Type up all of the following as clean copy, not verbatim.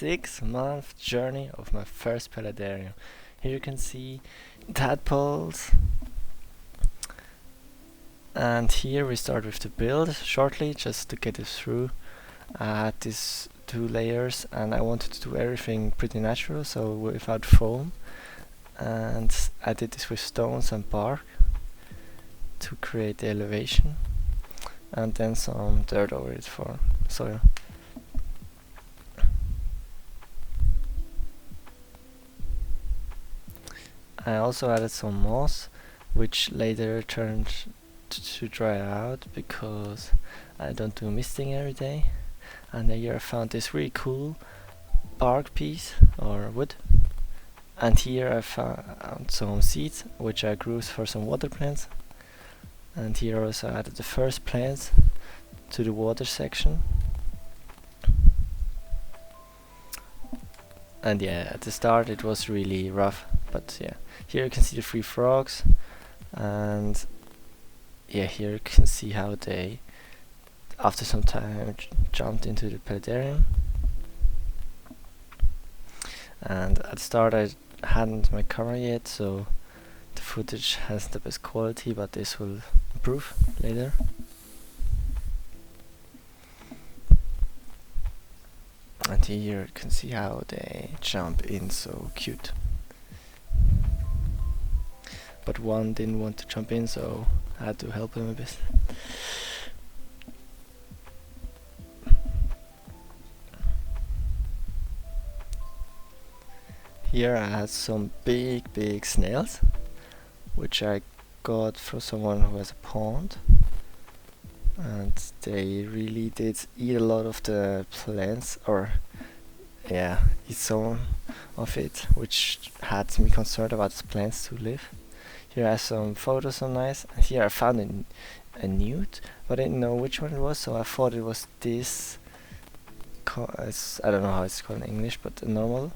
6-month journey of my first Palladarium. Here you can see tadpoles, and here we start with the build shortly just to get it through. I had these 2 layers and I wanted to do everything pretty natural, so without foam, and I did this with stones and bark to create the elevation, and then some dirt over it for soil. I also added some moss, which later turned to dry out because I don't do misting every day. And here I found this really cool bark piece or wood, and here I found some seeds which I grew for some water plants, and here I also added the first plants to the water section. And yeah, at the start it was really rough, but yeah, here you can see the 3 frogs, and yeah, here you can see how they after some time jumped into the Palladarium. And at the start I hadn't my camera yet, so the footage has the best quality, but this will improve later. And here you can see how they jump in, so cute. But one didn't want to jump in, so I had to help him a bit. Here I had some big snails, which I got from someone who has a pond, and they really did eat a lot of the plants, or yeah, eat some of it, which had me concerned about the plants to live. Here I have some photos on nice, and here I found a newt, but I didn't know which one it was, so I thought it was this, I don't know how it's called in English, but a normal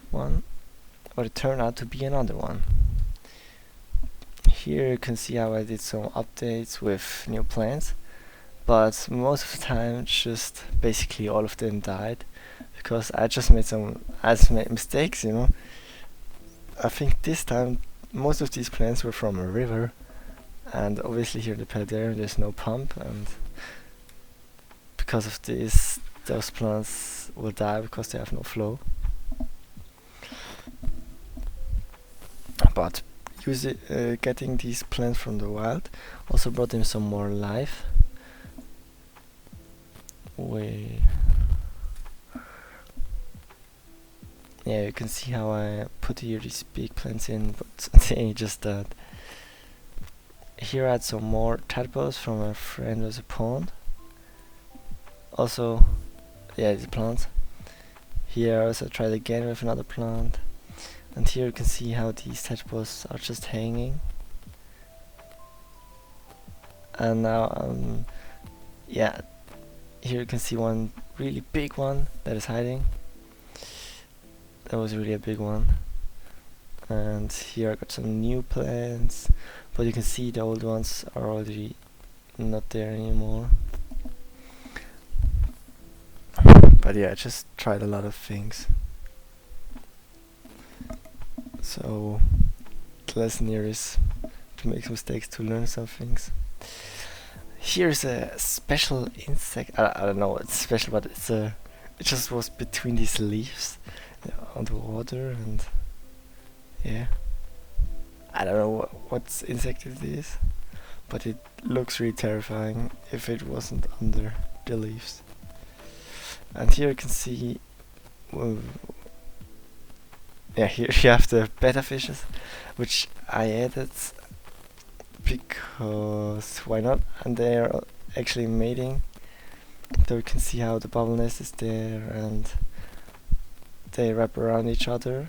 one, but it turned out to be another one. Here you can see how I did some updates with new plants, but most of the time just basically all of them died because I just made mistakes, you know. I think this time most of these plants were from a river, and obviously here in the Palladarium there's no pump, and because of this those plants will die because they have no flow. But getting these plants from the wild also brought them some more life. Yeah, you can see how I put here these big plants in, but they just died. Here I had some more tadpoles from a friend with a pond. Also, yeah, the plants. Here I also tried again with another plant. And here you can see how these tadpoles are just hanging. And now, yeah, here you can see one really big one that is hiding. That was really a big one. And here I got some new plants, but you can see the old ones are already not there anymore. But yeah, I just tried a lot of things. So the lesson here is to make mistakes, to learn some things. Here's a special insect. I don't know what's special, but it just was between these leaves on the water, and yeah, I don't know what insect it is, but it looks really terrifying if it wasn't under the leaves. And here you can see, yeah, here you have the betta fishes, which I added because why not? And they are actually mating. So you can see how the bubble nest is there, and they wrap around each other.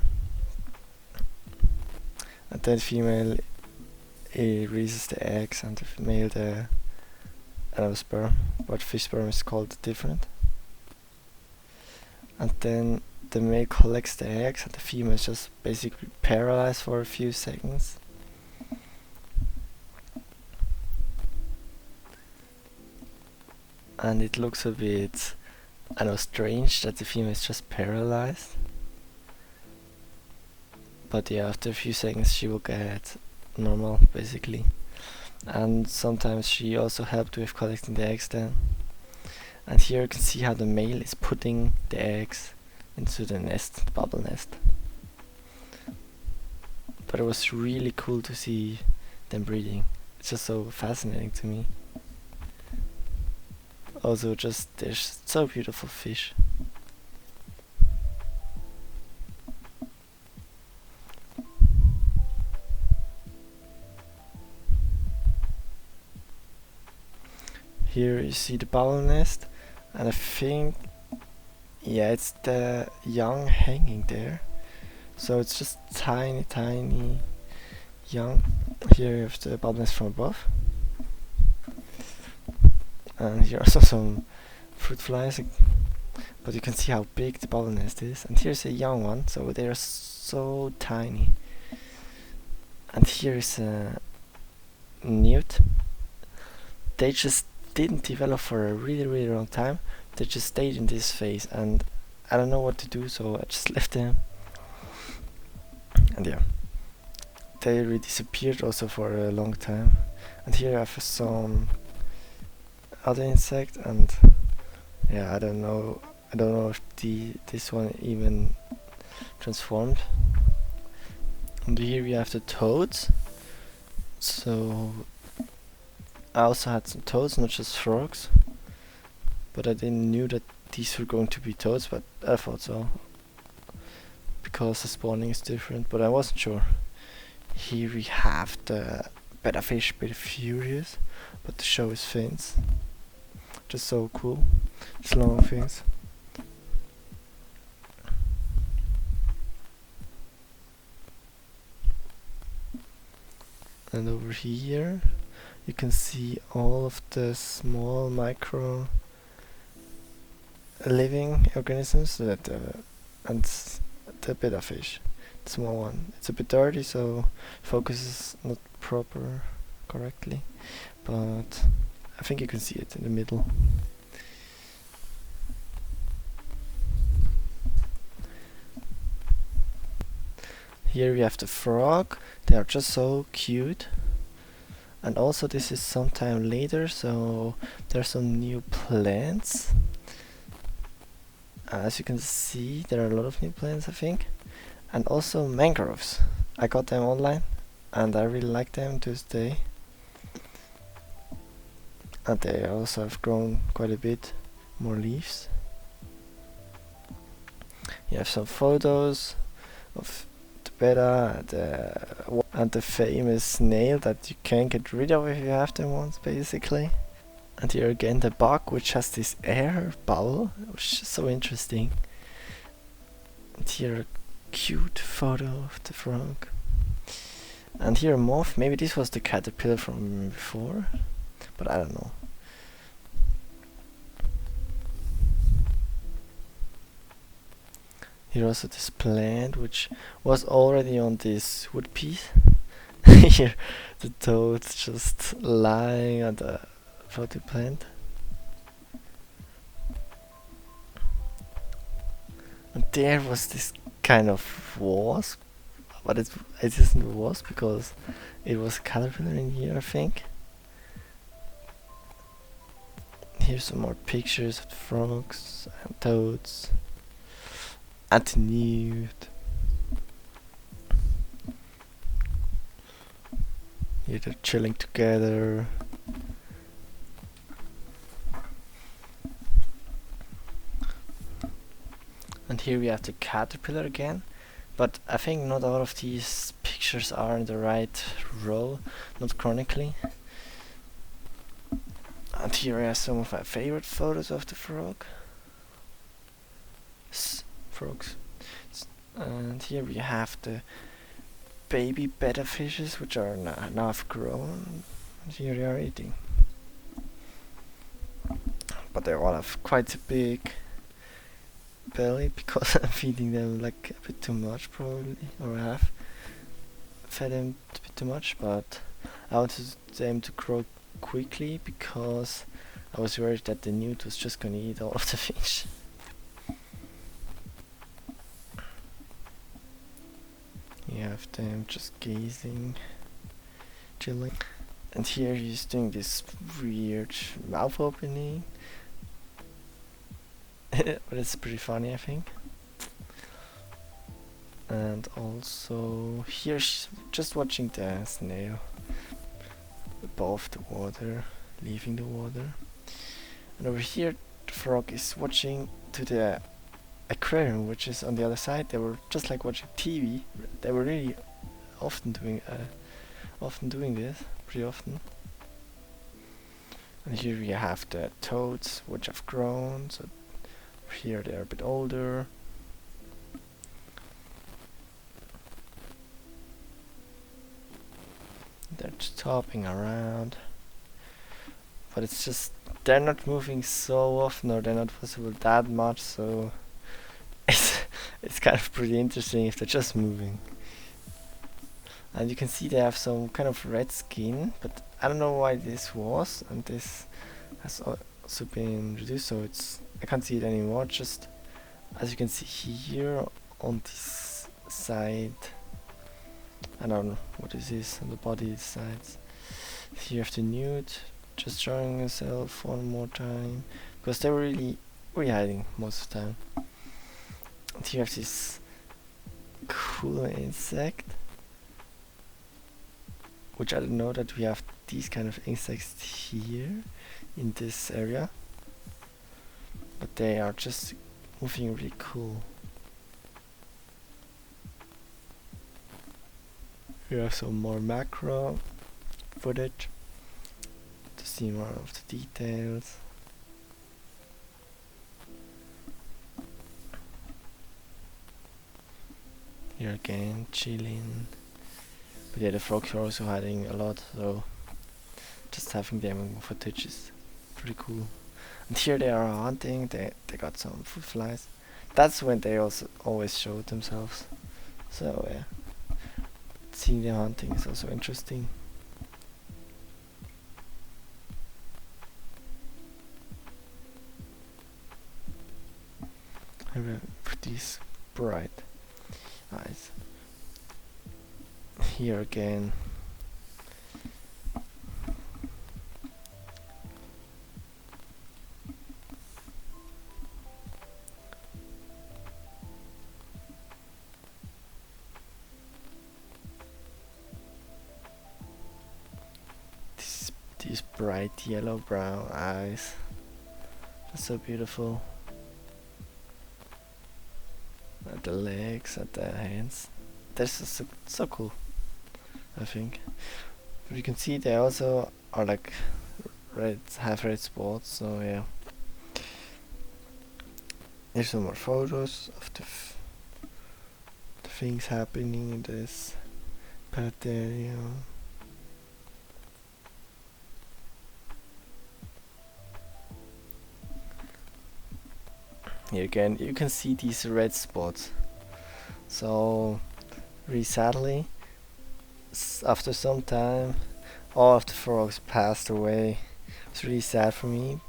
And then female releases the eggs, and the male the sperm. But fish sperm is called different. And then the male collects the eggs, and the female is just basically paralyzed for a few seconds. And it looks a bit I know, strange that the female is just paralyzed. But yeah, after a few seconds she will get normal, basically. And sometimes she also helped with collecting the eggs then. And here you can see how the male is putting the eggs into the nest, the bubble nest. But it was really cool to see them breeding. It's just so fascinating to me. Also, just they're so beautiful fish. Here you see the bubble nest, and I think, yeah, it's the young hanging there. So it's just tiny, tiny young. Here you have the bubble nest from above. And here are also some fruit flies, but you can see how big the bubble nest is. And here's a young one, so they are so tiny. And here is a newt. They just didn't develop for a really, really long time. They just stayed in this phase, and I don't know what to do, so I just left them. And yeah, they really disappeared also for a long time. And here I have some other insect, and yeah, I don't know if this one even transformed. And here we have the toads. So I also had some toads, not just frogs, but I didn't knew that these were going to be toads, but I thought so, because the spawning is different, but I wasn't sure. Here we have the Betta fish, Betta furious, but the show is fins. Just so cool, it's long fins. And over here you can see all of the small micro living organisms that and the Betta fish, the small one. It's a bit dirty, so focus is not proper correctly, but I think you can see it in the middle. Here we have the frog. They are just so cute. And also this is sometime later, so there's some new plants. As you can see, there are a lot of new plants, I think. And also mangroves. I got them online and I really like them to this day. And they also have grown quite a bit more leaves. You have some photos of the Betta and the famous snail that you can't get rid of if you have them once, basically. And here again the bug, which has this air bubble, which is so interesting. And here a cute photo of the frog. And here a moth. Maybe this was the caterpillar from before, but I don't know. Here also this plant, which was already on this wood piece. Here the toads just lying on the floating plant. And there was this kind of wasp, but it isn't a wasp because it was a caterpillar in here, I think. Here's some more pictures of the frogs and toads and the newt. Here they're chilling together. And here we have the caterpillar again, but I think not all of these pictures are in the right row, not chronically. And here I have some of my favorite photos of the frog. Frogs. And here we have the baby Betta fishes, which are now have grown. And here they are eating. But they all have quite a big belly because I'm feeding them like a bit too much, probably, or I have fed them a bit too much, but I wanted them to grow quickly because I was worried that the newt was just gonna eat all of the fish. You have them just gazing, chilling. And here he's doing this weird mouth opening. But it's pretty funny, I think. And also here she's just watching the snail above the water, leaving the water. And over here the frog is watching to the aquarium, which is on the other side. They were just like watching TV. They were really often doing this, pretty often. And here we have the toads, which have grown. So here they are a bit older. They're just hopping around, but it's just they're not moving so often, or they're not visible that much, so it's kind of pretty interesting if they're just moving. And you can see they have some kind of red skin, but I don't know why this was, and this has also been reduced, so I can't see it anymore. Just as you can see here on this side, I don't know what this is on the body sides. Here you have the newt just showing himself one more time, because they were really hiding most of the time. And here you have this cool insect, which I didn't know that we have these kind of insects here in this area, but they are just moving really cool. We have some more macro footage to see more of the details. Here again, chilling. But yeah, the frogs are also hiding a lot, so just having them in footage is pretty cool. And here they are hunting. They got some fruit flies. That's when they also always show themselves. So yeah, seeing them hunting is also interesting. I have these bright eyes. Here again, these bright yellow brown eyes, that's so beautiful. At the legs, at the hands, this is so cool, I think. But you can see they also are like have red spots, so yeah. Here's some more photos of the things happening in this planetarium. Here again, you can see these red spots. So, really sadly, after some time, all of the frogs passed away. It's really sad for me,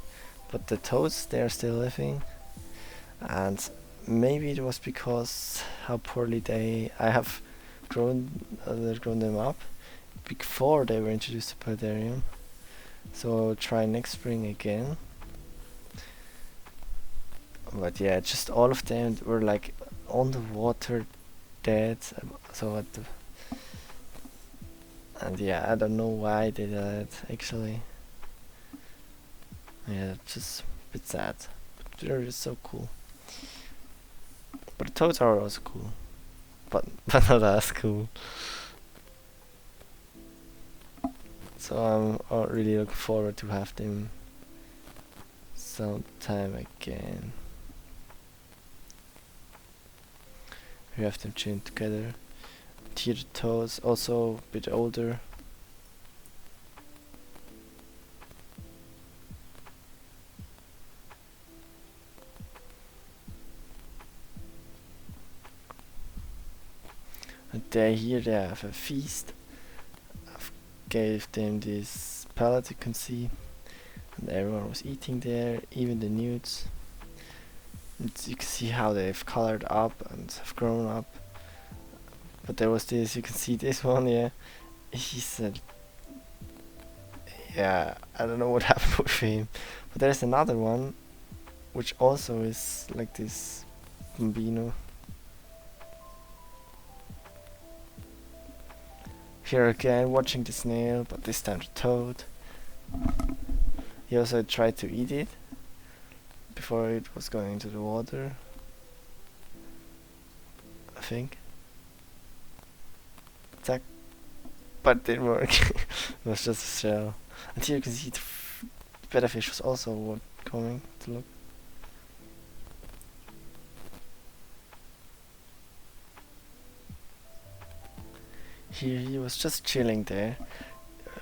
but the toads, they are still living. And maybe it was because how poorly I have grown them up before they were introduced to Vivarium. So I'll try next spring again. But yeah, just all of them were like on the water, dead. So at the and yeah, I don't know why they died actually. Yeah, just a bit sad. But they're just so cool. But the toads are also cool, but not as cool. So I'm really looking forward to have them sometime again. We have them chained together. Here the toads also a bit older. And here they have a feast. I've gave them this pallet, you can see, and everyone was eating there, even the newts. And you can see how they've colored up and have grown up. But there was this, you can see this one, yeah. He said, yeah, I don't know what happened with him. But there's another one, which also is like this bambino. Here again, watching the snail, but this time the toad. He also tried to eat it before it was going into the water, I think. Zack. But it didn't work. It was just a shell. And here you can see the Betta fish was also coming to look. Here he was just chilling there.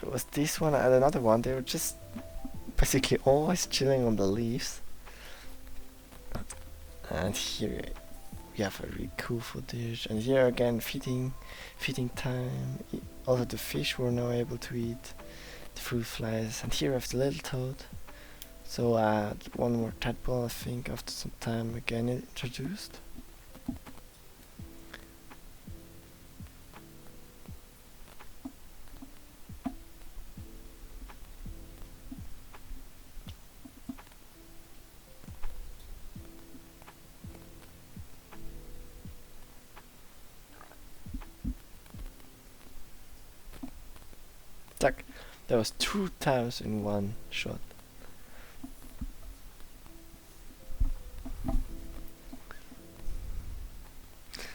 It was this one and another one. They were just basically always chilling on the leaves. And here we have a really cool footage. And here again, feeding time. Also the fish were now able to eat the fruit flies. And here we have the little toad. So one more tadpole, I think, after some time again introduced. Zack. That was 2 times in one shot.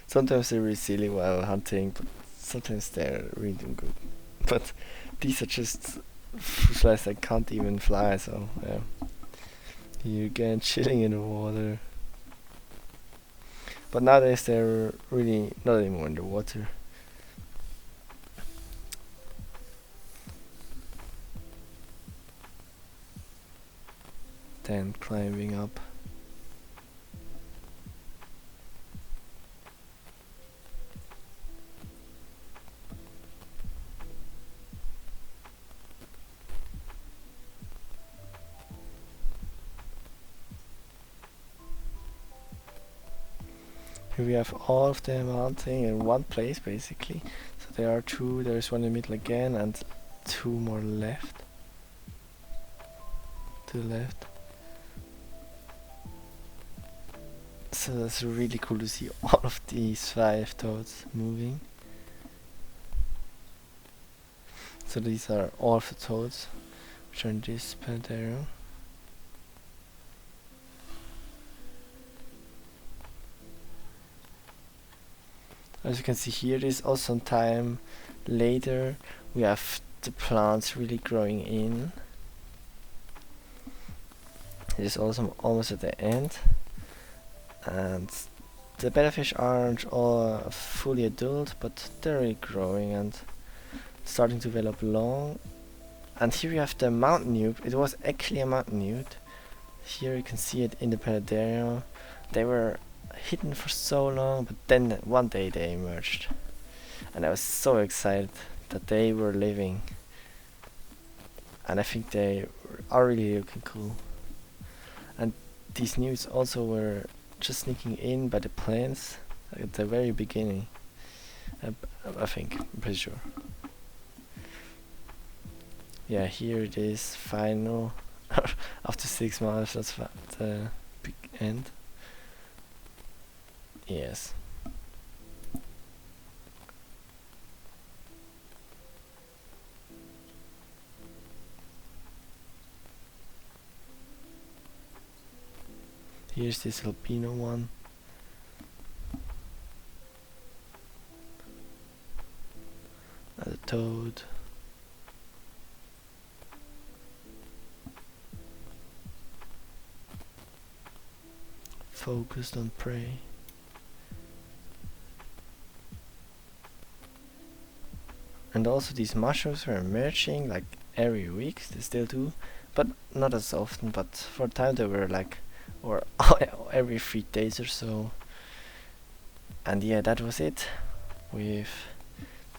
Sometimes they're really silly while hunting, but sometimes they're really doing good. But these are just flies that can't even fly, so yeah. Here again, chilling in the water. But nowadays they're really not anymore in the water. Then climbing up. Here we have all of them hunting in one place basically. So there are 2, there's one in the middle again and 2 more left. To the left. So that's really cool to see all of these 5 toads moving. So these are all of the toads which are in this planetarium. As you can see here, this is also some time later. We have the plants really growing in. It is also almost at the end. And the Betta fish aren't all fully adult, but they're really growing and starting to develop long. And here we have the mountain newt. It was actually a mountain newt. Here you can see it in the planetarium. They were hidden for so long, but then one day they emerged. And I was so excited that they were living. And I think they are really looking cool. And these newts also were just sneaking in by the plants at the very beginning. I think, I'm pretty sure. Yeah, here it is, final. After 6 months, that's the big end. Yes. Here's this albino one. And a toad. Focused on prey. And also these mushrooms were emerging like every week, they still do, but not as often, but for a time they were like, or every 3 days or so. And yeah, that was it with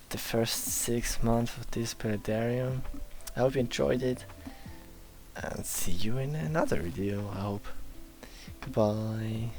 the first 6 months of this planetarium. I hope you enjoyed it, and see you in another video, I hope. Goodbye.